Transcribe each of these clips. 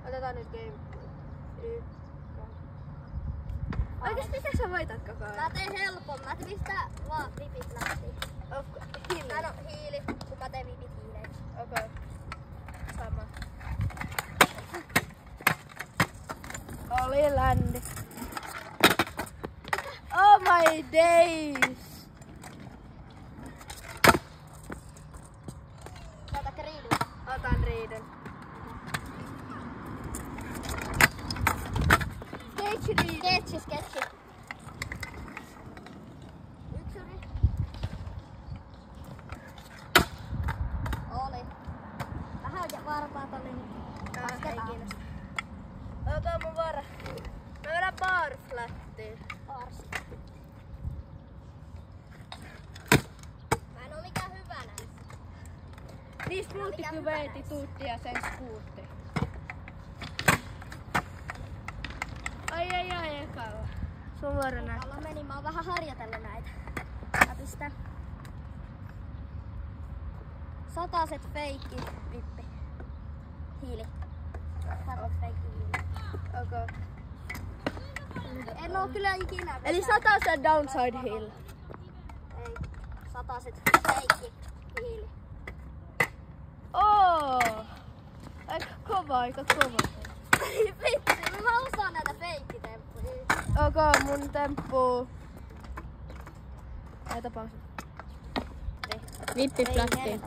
Otetaan nyt game. Oikeesti mitä sä voitat koko ajan? Mä teen helpon. Mä pistän vaan vipit lähtiin. Tän on hiili, kun mä teen vipit hiileiksi. Okei. Sama. Oli ländi. Oh my days! Otatko riidun? Otan riidun. Sketchi. Yksuri. Oli. Vähän varpaat oli. Ei kiinnosta. Otan mun vara. Mä vedän bar flattiin. Arsi. Mä en oo mikään hyvä näissä. Niin smoothie kuveeti tuutti ja sen skuutti. Ai ekalla. Sun vuoro näyttää. Alla meni, mä oon vähän harjoitellut näitä. Mä pistän 100 feikki vippi. Hiili. 100 feikki hiili. Okay. En oo kyllä ikinä. Eli 100 downside hill. Ei. 100 feikki hiili. Aika kova. Vitsi, mä osaan näitä feikkitemppuja. Okei, mun temppu. Näitä pausa. Vippi flattiin.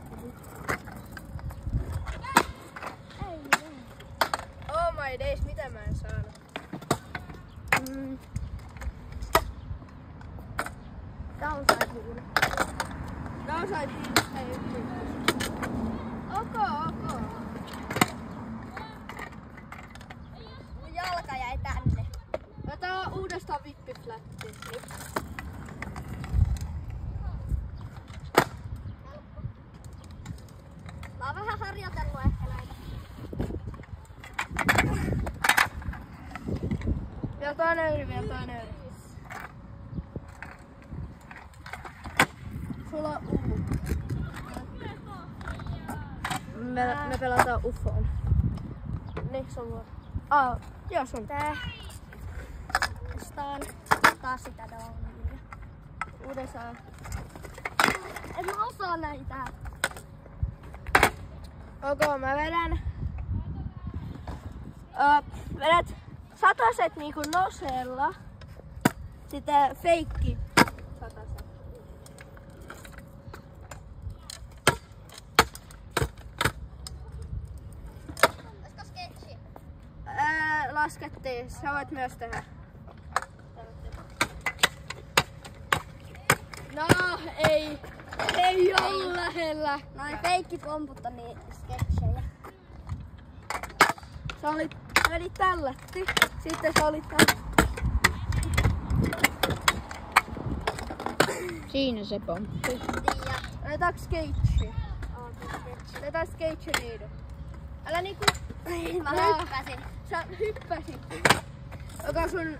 Oh my days, mitä mä en saanut? Downside hiili. Downside hill ei yksin. Okay. Mun jalka jäi tänne. Otetaan uudestaan vippi flätti. Mä oon vähän harjoitellut ehkä näitä. Vielä toinen yri. Sulla on Me pelataan UFOon. Niin, sun vuoro. Joo, sun. Tää. Pistaan taas sitä downia. Uudestaan. En mä osaa näitä. Okei, mä vedän. Vedät 100 niinku nosella. Sitten feikki 100. Olisiko sketchi? Laskettiin. Sä voit myös tehdä. No, ei ole lähellä. Noin feikkipomput on niin sketchejä. Sä vedit tällätti. Sitten sä olit tällä. Siinä se pomppi. Tiiä. Otetaanko skeitsi? Oon sketchi. Otetaan skeitsi riidun. Älä niinku... Mä hyppäsin. Sä hyppäsit. Joka sun...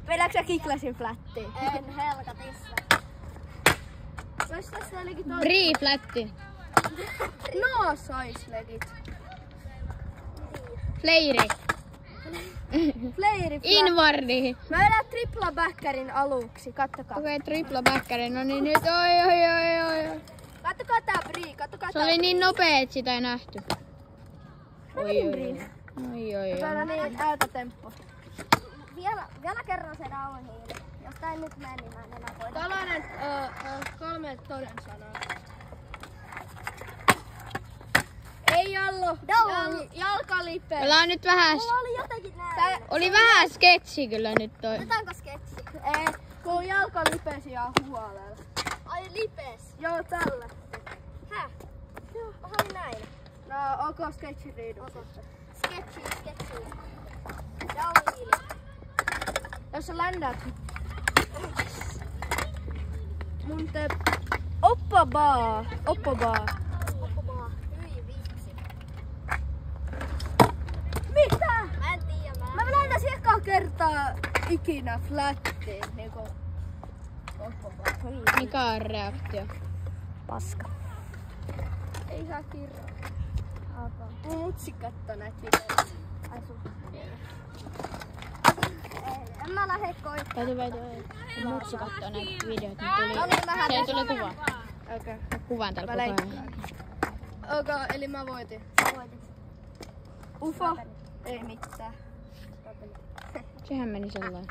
Vedätkö sä kiklasin flättiin? En helkatissa. Vois tässä olikin toi... Brie flätti. No, sais legit. Fleiri. Fleiri flat. Invardi. Mä vedän tripla backerin aluksi, kattokaa. Okei, tripla backerin. No niin nyt, oi. Kattokaa tää Brie, kattokaa Se oli niin nopea, et sitä ei nähty. Mä vedin Brien. Oi. Se on niin äätätemppu. Vielä kerran se downhill. Jos tää ei nyt mene, niin mä en enää voida. Tällainen 3 toden sanaa. Ei Allo. Down. Jalkalipe. Ollaan nyt vähän... Mulla oli jotenkin nää. Oli vähän sketsi kyllä nyt toi. Otetaanko sketchi? Ei, kun jalkalipesi ja huolella. Ai lipes. Joo, tällä. Häh? Joo. Mä olin näin. No, ok, sketchi riidun. Sketchi. Downhill. Jos sä ländät. Mun te... Oppabaa. Oppomaa. Hyi vitsi. Mitä? Mä en tiedä. Mä läntäsin ekaa kertaa ikinä flattiin. Niinku... Oppabaa. Mikä on reaktio? Paska. Ei saa kirjoa. Ok. Mutsi kattoo näitä videoita. Asu. En mä lähde koittaa. Mutsi kattoo näitä videoita. No niin, mähän Siellä tuli kuva. Okei. Kuvaan täällä Mä koko ajan. Okei, eli mä voitin. voitit. Ufo. Ei mitään. Sehän meni sellainen.